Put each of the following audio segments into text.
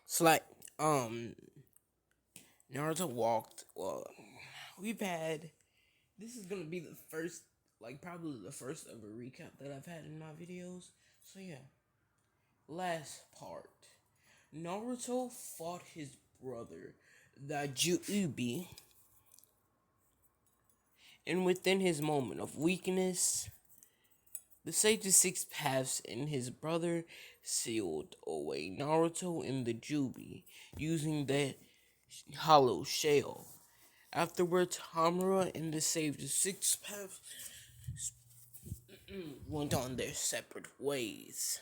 It's like um Naruto walked. Well, we've had. This is gonna be the first, like probably the first ever recap that I've had in my videos. So yeah, last part. Naruto fought his brother, the Juubi, and within his moment of weakness, the Sage of Six Paths and his brother sealed away Naruto and the Jubi using the hollow shell. Afterwards, Hamura and the Sage of Six Paths went on their separate ways.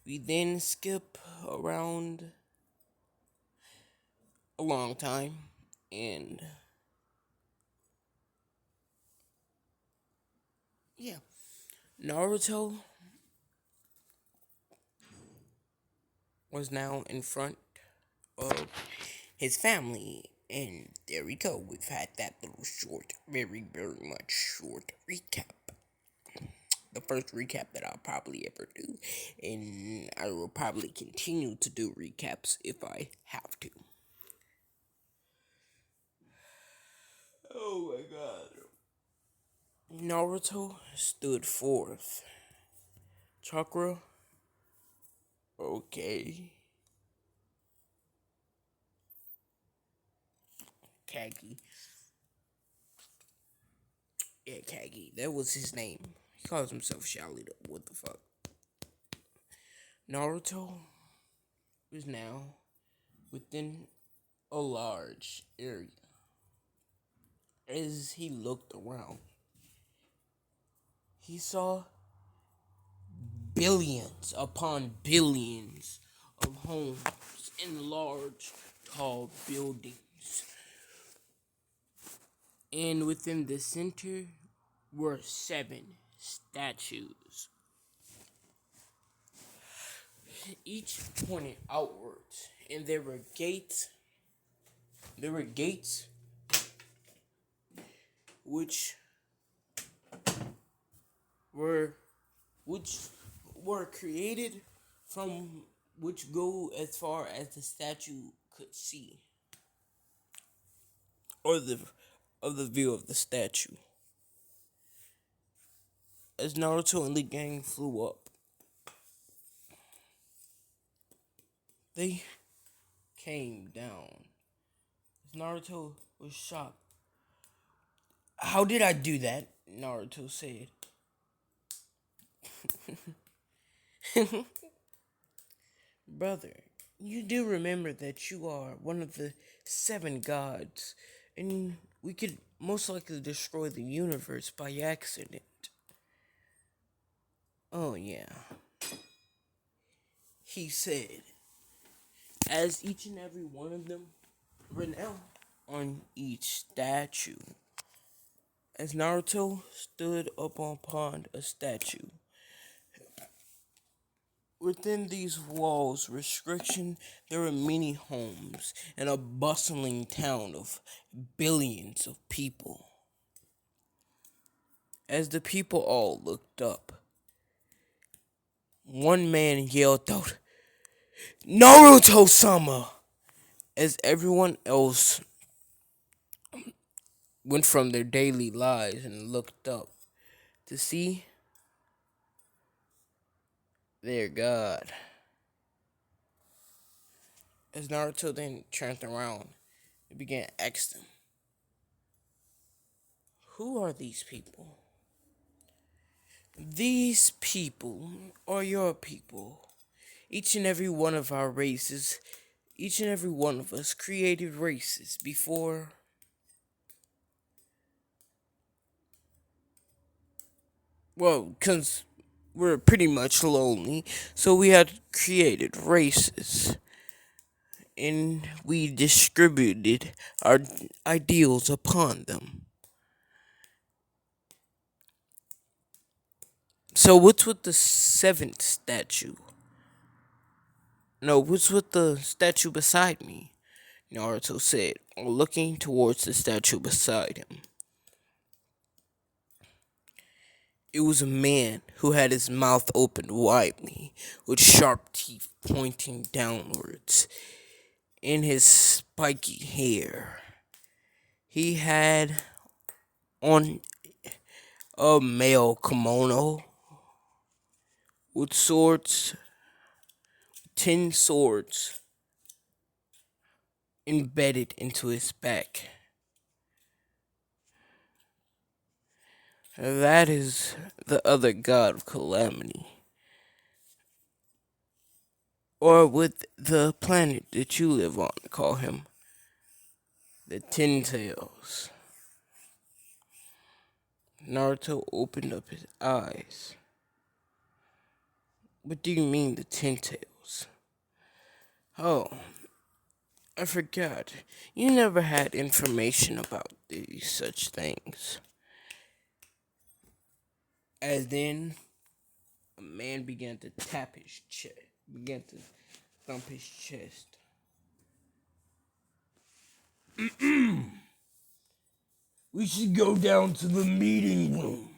We then skip around a long time, and yeah, Naruto was now in front of his family. And there we go. We've had that little short, very, very much short recap. The first recap that I'll probably ever do. And I will probably continue to do recaps if I have to. Oh my god. Naruto stood fourth. Chakra, okay. Kagi. Yeah, Kagi. That was his name. He calls himself Shalita. What the fuck? Naruto is now within a large area. As he looked around, he saw billions upon billions of homes in large, tall buildings. And within the center were 7 statues. Each pointed outwards, and there were gates. There were gates which were which were created from which go as far as the statue could see, or the view of the statue. As Naruto and the gang flew up, they came down. As Naruto was shocked. How did I do that? Naruto said. Brother, you do remember that you are one of the 7 gods, and we could most likely destroy the universe by accident. Oh, yeah, he said, as each and every one of them were now on each statue. As Naruto stood up upon a statue, within these walls, restriction, there were many homes and a bustling town of billions of people. As the people all looked up, one man yelled out, Naruto-sama! As everyone else went from their daily lives and looked up to see their god. As Naruto then turned around and began to ask them, who are these people? These people are your people. Each and every one of our races, each and every one of us created races before. Well, because we're pretty much lonely, so we had created races. And we distributed our ideals upon them. So what's with the 7th statue? No, what's with the statue beside me? Naruto said, looking towards the statue beside him. It was a man who had his mouth opened widely, with sharp teeth pointing downwards in his spiky hair. He had on a male kimono with swords, 10 swords embedded into his back. That is the other god of calamity. Or with the planet that you live on, call him the Ten Tails. Naruto opened up his eyes. What do you mean, the Ten Tails? Oh, I forgot. You never had information about these such things. As then, a man began to tap his chest, began to thump his chest. We should go down to the meeting room.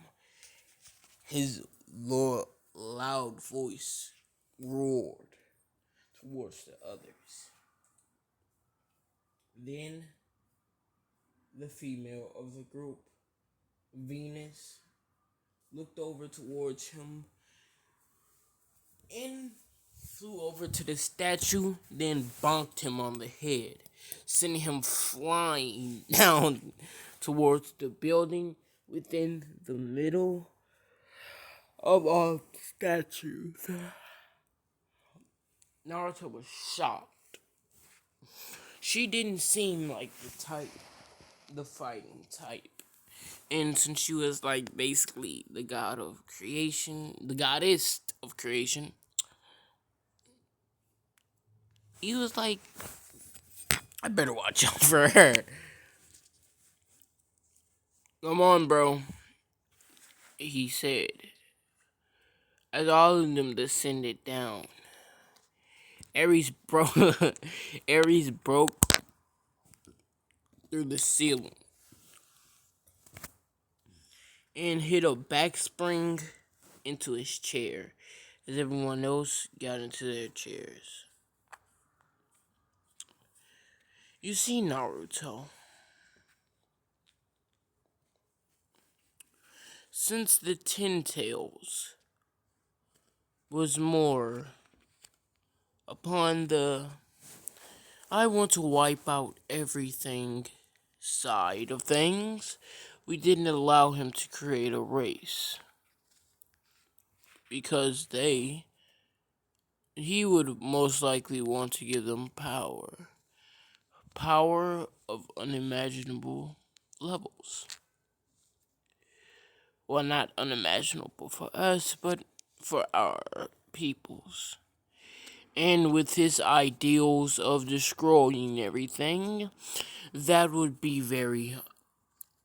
His loud voice roared towards the others. Then the female of the group, Venus, looked over towards him and flew over to the statue, then bonked him on the head, sending him flying down towards the building within the middle of all statues. Naruto was shocked. She didn't seem like the fighting type. And since she was like basically the god of creation, the goddess of creation, he was like, I better watch out for her. Come on, bro, he said. As all of them descended down, Ares broke Ares broke through the ceiling and hit a back spring into his chair as everyone else got into their chairs. You see, Naruto, since the Ten Tails was more upon the I want to wipe out everything side of things, we didn't allow him to create a race. Because he would most likely want to give them power. Power of unimaginable levels. Well, not unimaginable for us, but for our peoples. And with his ideals of destroying everything, that would be very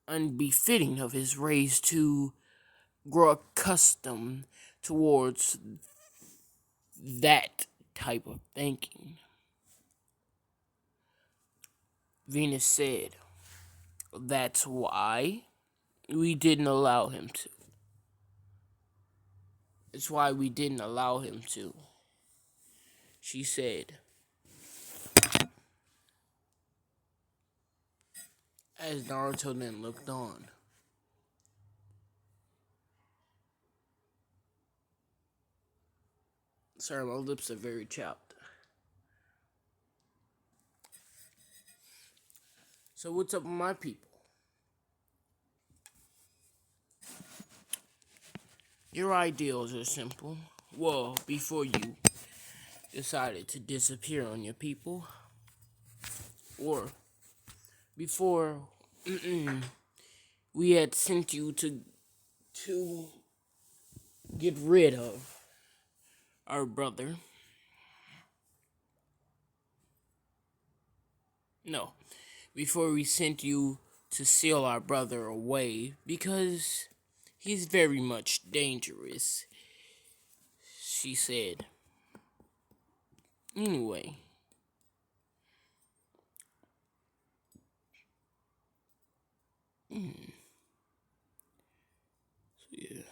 unbefitting of his race to grow accustomed towards that type of thinking. Venus said, that's why we didn't allow him to. It's why we didn't allow him to. She said, as Naruto then looked on. Sorry, my lips are very chapped. So what's up with my people? Your ideals are simple. Well, before you decided to disappear on your people, or before we had sent you to get rid of our brother. No, before we sent you to seal our brother away because he's very much dangerous, she said. Anyway. So yeah.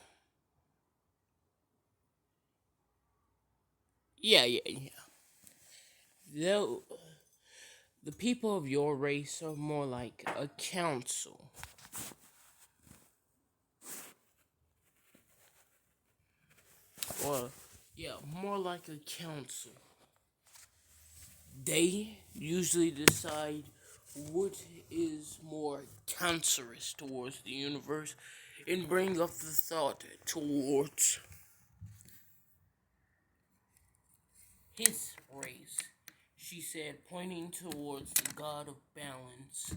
Yeah. Though the people of your race are more like a council. Or, yeah, more like a council. They usually decide what is more cancerous towards the universe and bring up the thought towards his race, she said, pointing towards the god of balance.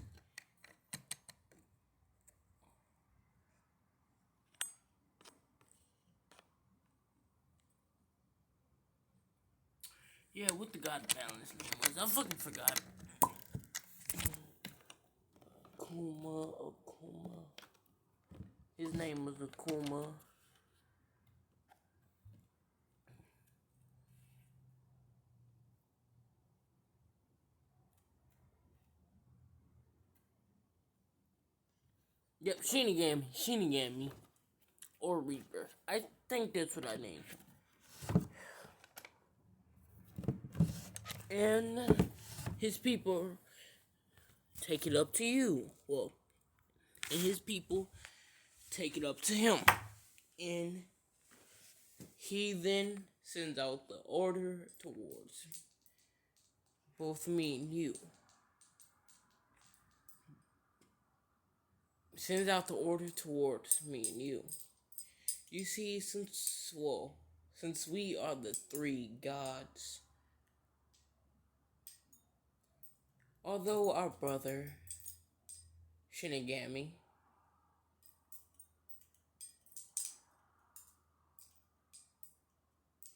Yeah, what the god of balance name was, I fucking forgot. Akuma. His name was Akuma. Yep, Shinigami, or Reaper. I think that's what I named him. And his people take it up to you. Well, and his people take it up to him. And he then sends out the order towards both me and you. Sends out the order towards me and you. You see, since we are the three gods, although our brother, Shinigami,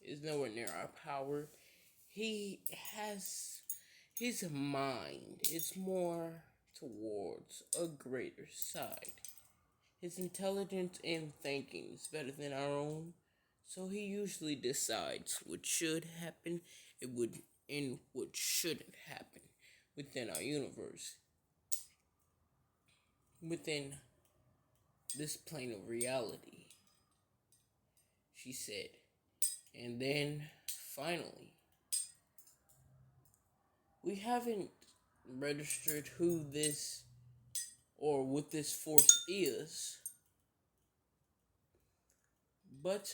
is nowhere near our power, he has his mind. It's more towards a greater side. His intelligence and thinking is better than our own, so he usually decides what should happen and what shouldn't happen within our universe, within this plane of reality, she said. And then, finally, we haven't registered who this or what this force is, but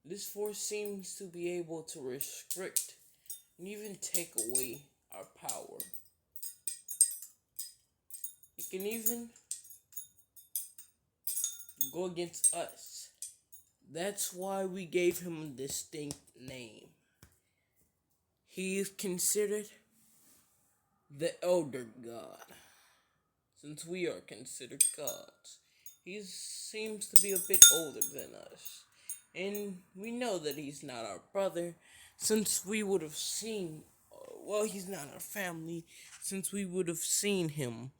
this force seems to be able to restrict and even take away our power. It can even go against us. That's why we gave him a distinct name. He is considered the Elder God, since we are considered gods. He seems to be a bit older than us, and we know that he's not our brother, since we would have seen, well, he's not our family, since we would have seen him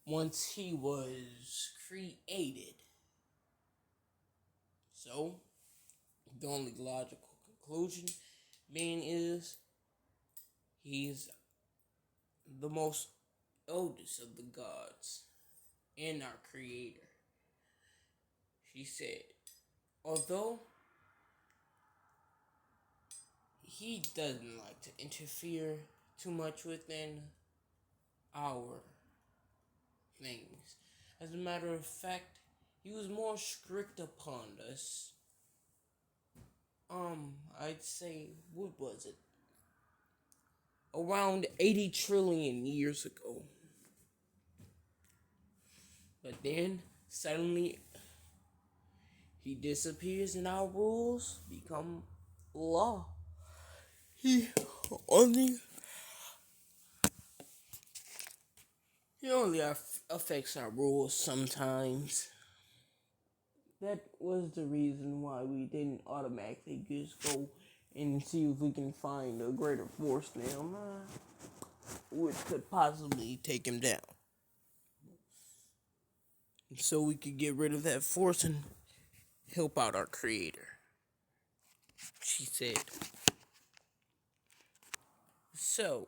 once he was created. So, the only logical conclusion being is he's the most oldest of the gods and our creator. She said, although he doesn't like to interfere too much within our things. As a matter of fact, he was more strict upon us. I'd say, what was it? Around 80 trillion years ago. But then, suddenly, he disappears and our rules become law. He only he only affects our rules sometimes. That was the reason why we didn't automatically just go and see if we can find a greater force now, which could possibly take him down. So we could get rid of that force and help out our creator, she said. So,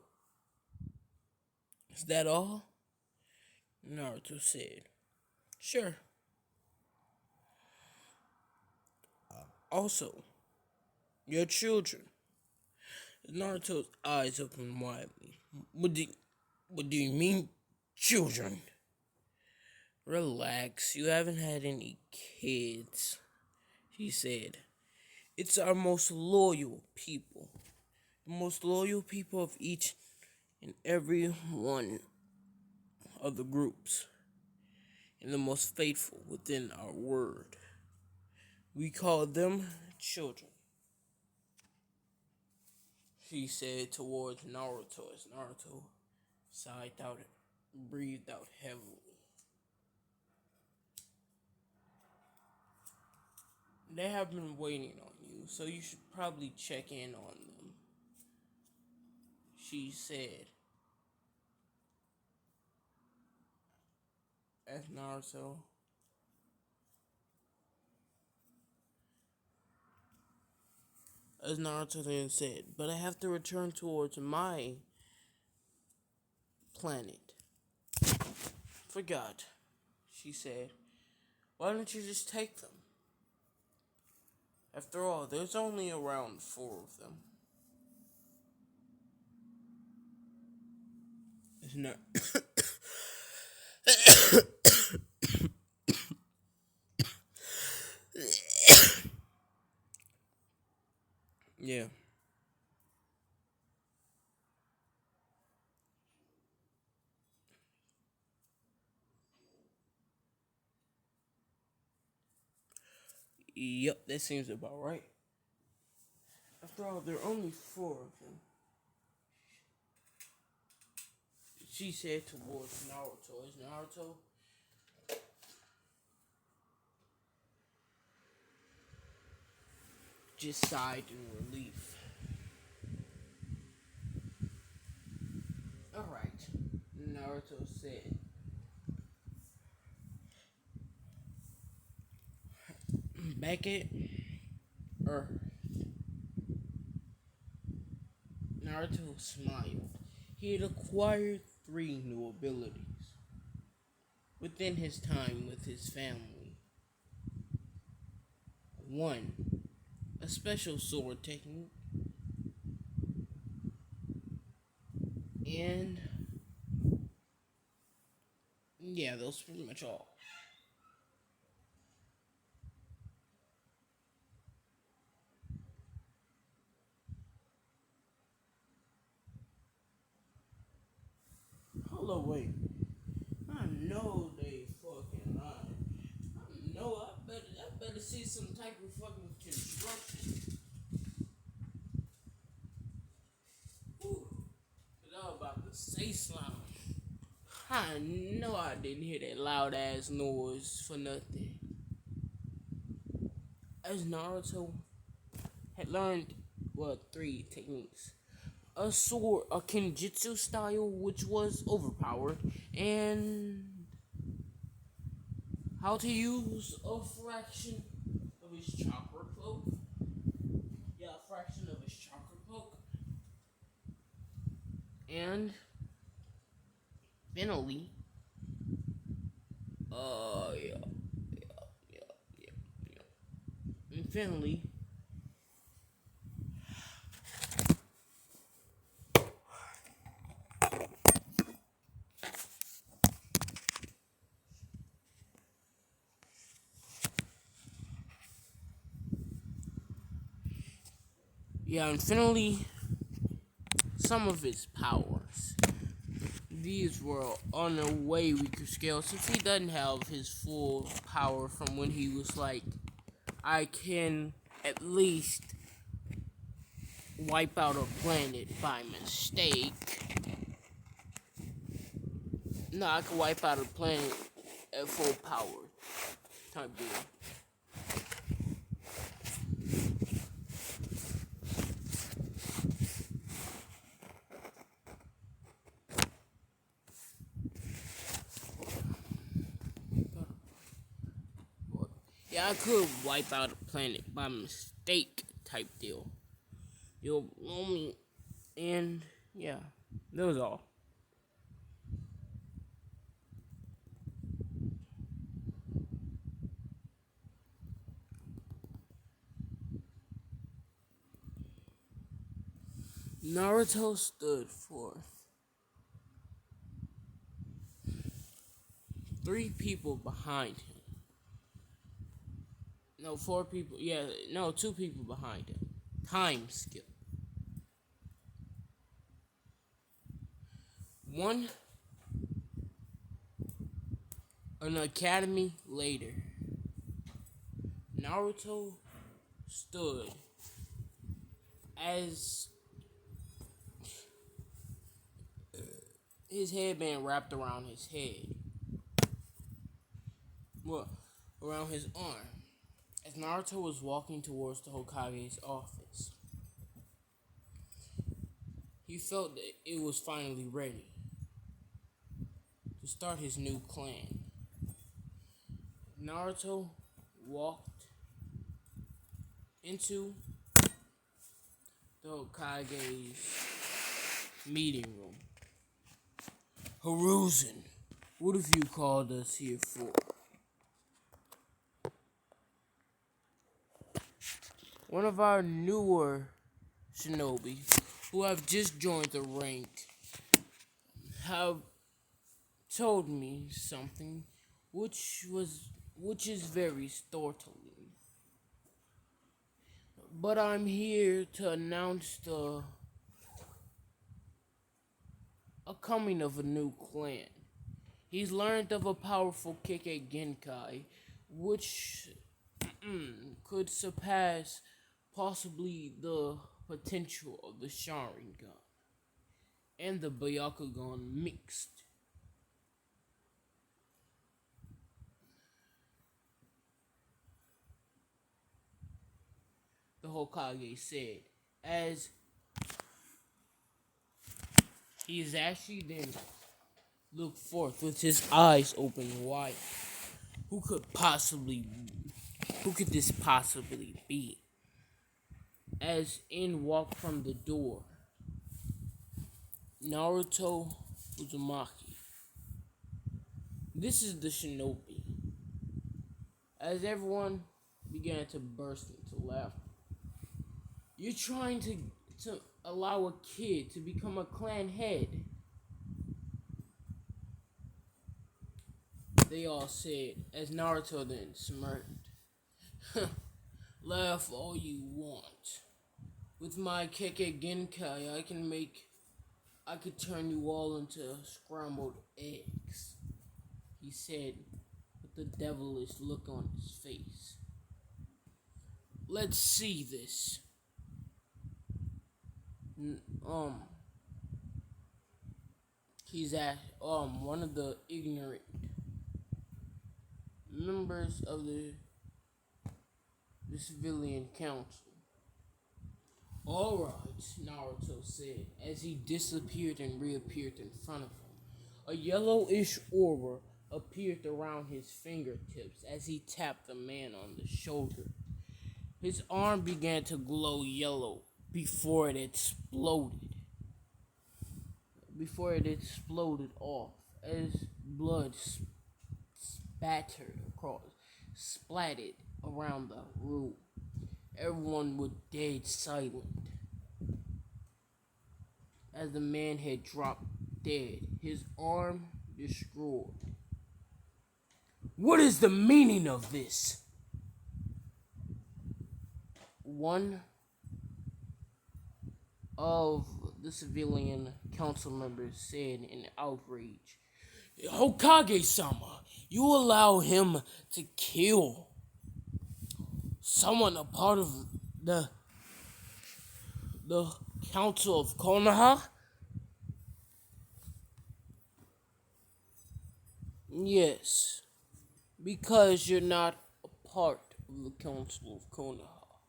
is that all? Naruto said. Sure. Also, Your children. Naruto's eyes opened widely. What do you mean, children? Relax, you haven't had any kids, he said. It's our most loyal people. The most loyal people of each and every one of the groups. And the most faithful within our word. We call them children, she said towards Naruto as Naruto sighed out, breathed out heavily. They have been waiting on you, so you should probably check in on them, she said as Naruto then said, but I have to return towards my planet. Forgot, she said. Why don't you just take them? After all, there's only around 4 of them. It's not. Yeah. Yep, that seems about right. After all, there are only 4 of them, she said towards Naruto. As Naruto just sighed in relief. Alright, Naruto said. Back at Earth, Naruto smiled. He had acquired 3 new abilities within his time with his family. One, a special sword technique, and yeah, those pretty much all. Hold on, wait. I know they fucking lying. I know I better see some type of fucking construction. Whew. Cause I was about to say slime. I know I didn't hear that loud ass noise for nothing. As Naruto had learned, well, 3 techniques. A sword, a kenjutsu style, which was overpowered, and how to use a fraction of his chakra cloak. Yeah, a fraction of his chakra cloak. And finally, yeah, yeah, yeah, yeah. And finally, some of his powers. These were on a way weaker scale since he doesn't have his full power from when he was like, I can at least wipe out a planet by mistake. No, I can wipe out a planet at full power type deal. Yeah, I could wipe out a planet by mistake type deal. You'll only, and yeah, that was all. Naruto stood for three people behind him. No, four people. Yeah, no, two people behind him. Time skip. One, an academy later, Naruto stood as his headband wrapped around his head. Well, around his arm. As Naruto was walking towards the Hokage's office, he felt that it was finally ready to start his new clan. Naruto walked into the Hokage's meeting room. Hiruzen, what have you called us here for? One of our newer shinobi who have just joined the rank have told me something which is very startling. But I'm here to announce the a coming of a new clan. He's learned of a powerful Kekkei Genkai, which could surpass possibly the potential of the Sharingan and the Byakugan mixed. The Hokage said, as he is actually then looked forth with his eyes open wide. Who could this possibly be? As in walked from the door, Naruto Uzumaki. This is the shinobi. As everyone began to burst into laughter. You're trying to allow a kid to become a clan head. They all said, as Naruto then smirked. Laugh all you want. With my Kekkei Genkai, I could turn you all into scrambled eggs, he said with a devilish look on his face. Let's see this. He's at one of the ignorant members of the civilian council. Alright, Naruto said, as he disappeared and reappeared in front of him. A yellowish aura appeared around his fingertips as he tapped the man on the shoulder. His arm began to glow yellow before it exploded. Off as blood splattered around the room. Everyone was dead silent as the man had dropped dead, his arm destroyed. What is the meaning of this? One of the civilian council members said in outrage, Hokage-sama, you allow him to kill someone a part of the Council of Konoha? Yes, because you're not a part of the Council of Konoha,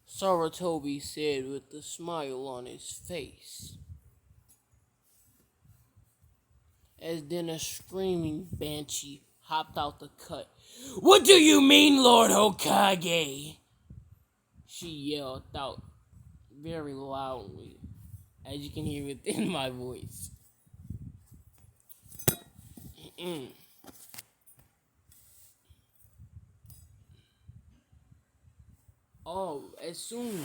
Sarutobi said with a smile on his face. As then a screaming banshee hopped out the cut. What do you mean, Lord Hokage? She yelled out very loudly, as you can hear within my voice. Oh, as soon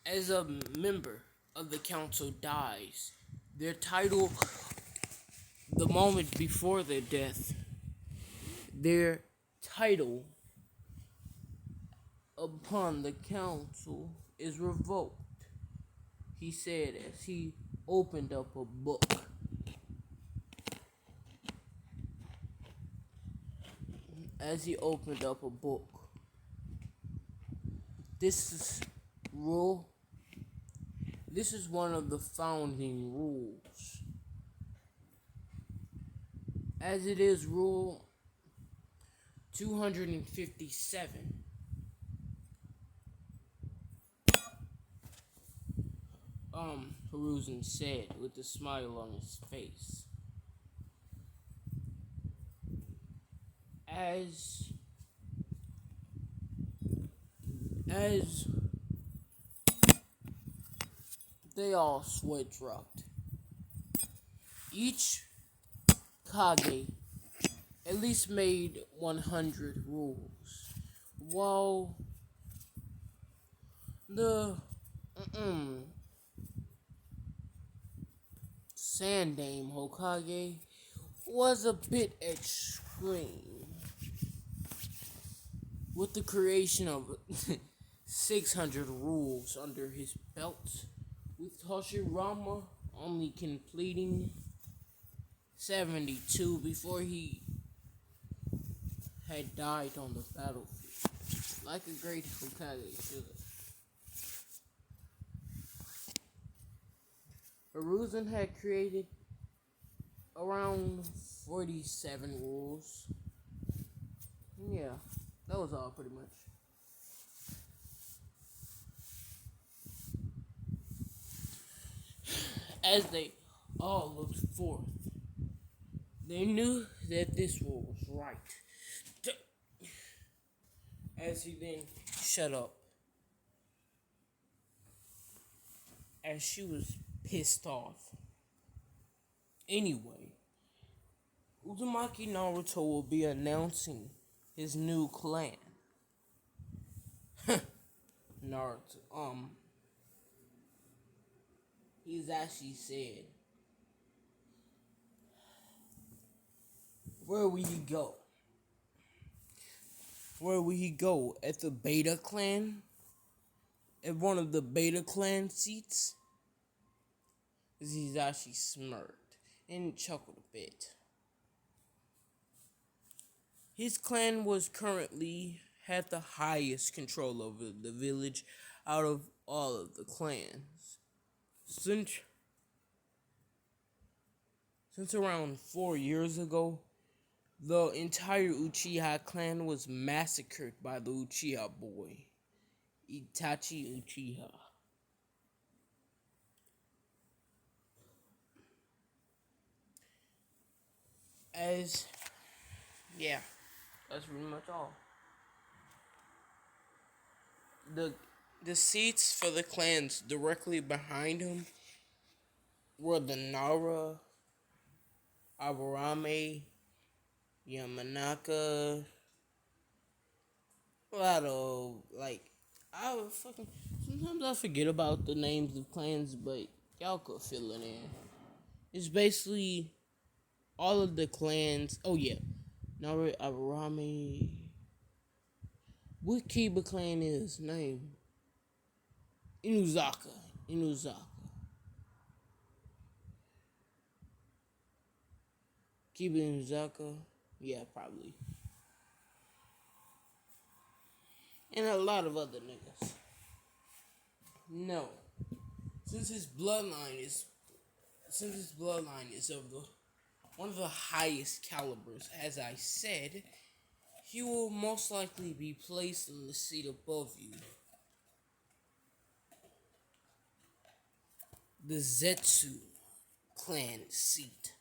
as a member of the council dies, their title, the moment before their death, their title upon the council is revoked. He said as he opened up a book. As he opened up a book. This is rule. This is one of the founding rules. As it is rule 257. Hiruzen said with a smile on his face. As they all sweat dropped. Each Kage at least made 100 rules, while the Sandame Hokage was a bit extreme, with the creation of 600 rules under his belt, with Hashirama only completing 72 before he had died on the battlefield, like a great Hokage should. Hiruzen had created around 47 rules. Yeah, that was all pretty much. As they all looked forth, they knew that this rule was right. As he then shut up, as she was pissed off. Anyway, Uzumaki Naruto will be announcing his new clan. Naruto, he's actually said, where will he go? Where will he go? At the Beta clan? At one of the Beta clan seats? He's actually smirked and chuckled a bit. His clan was currently had the highest control over the village out of all of the clans. Since around 4 years ago, the entire Uchiha clan was massacred by the Uchiha boy, Itachi Uchiha. Yeah, that's pretty much all. The seats for the clans directly behind him were the Nara, Aburame, Yamanaka, a lot of, sometimes I forget about the names of clans, but y'all could fill it in. It's basically all of the clans. Oh yeah, Nara, Aburame. What Kiba clan is name? Inuzaka. Kiba Inuzaka. Yeah, probably. And a lot of other niggas. No. Since his bloodline is of the one of the highest calibers, as I said, he will most likely be placed in the seat above you. The Zetsu clan seat.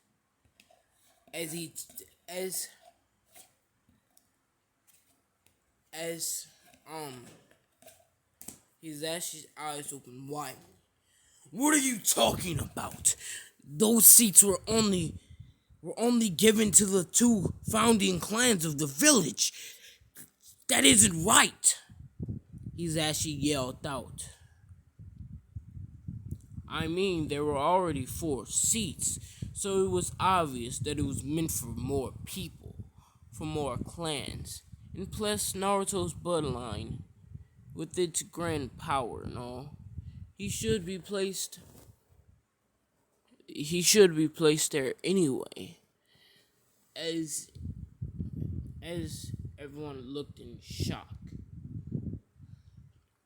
His actually eyes open wide. What are you talking about? Those seats were only given to the 2 founding clans of the village. That isn't right. He's actually yelled out. I mean, there were already 4 seats, so it was obvious that it was meant for more people, for more clans. And plus, Naruto's bloodline, with its grand power and all, he should be placed. He should be placed there anyway. As everyone looked in shock.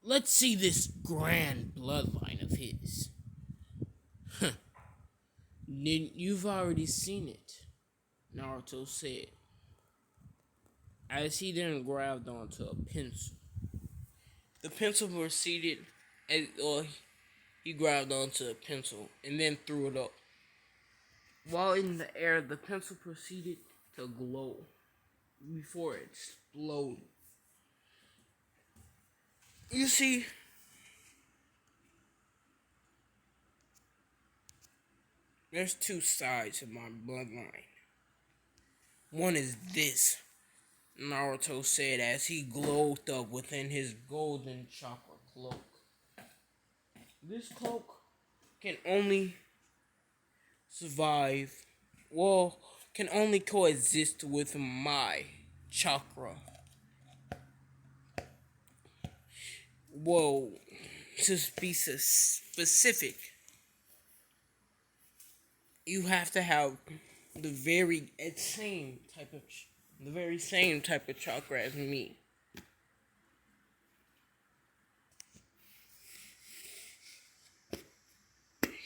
Let's see this grand bloodline of his. You've already seen it, Naruto said, as he then grabbed onto a pencil. The pencil proceeded, or he grabbed onto a pencil and then threw it up. While in the air, the pencil proceeded to glow before it exploded. You see, there's 2 sides of my bloodline. One is this, Naruto said as he glowed up within his golden chakra cloak. This cloak can only survive, can only coexist with my chakra. Whoa, to be specific, you have to have the very same type of chakra as me.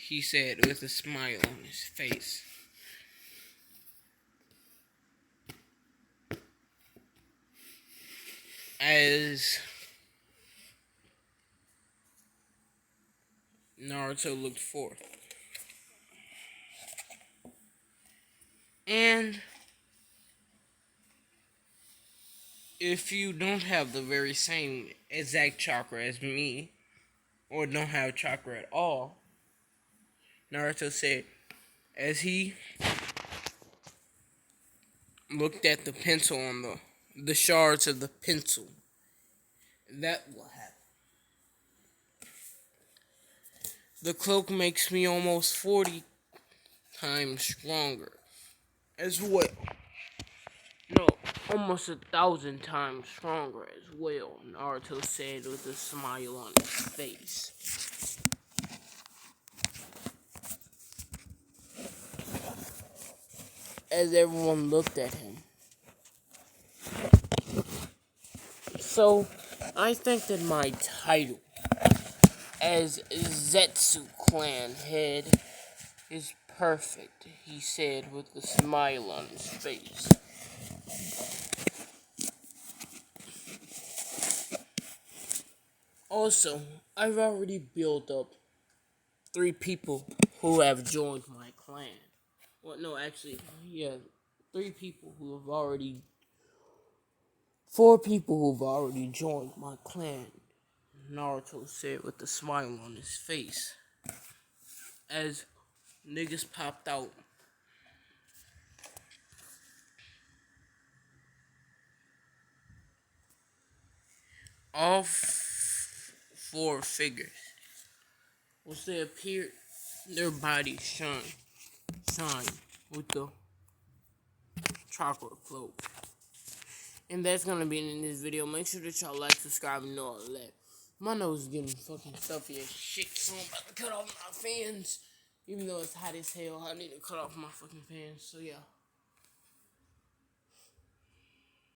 He said with a smile on his face. As Naruto looked forth. And if you don't have the very same exact chakra as me, or don't have chakra at all, Naruto said, as he looked at the pencil on the shards of the pencil, that will happen. The cloak makes me almost 40 times stronger as well. No, almost 1,000 times stronger as well, Naruto said with a smile on his face. As everyone looked at him. So, I think that my title as Zetsu clan head is perfect, he said with a smile on his face. Also, I've already built up 3 people who have joined my clan. Well, no, actually, yeah, 3 people who have already... 4 people who've already joined my clan, Naruto said with a smile on his face. As niggas popped out. All 4 figures, once they appeared, their bodies shine with the chocolate cloak. And that's gonna be in this video. Make sure that y'all like, subscribe, and all that. My nose is getting fucking stuffy as shit, so I'm about to cut off my fans. Even though it's hot as hell, I need to cut off my fucking fans. So yeah.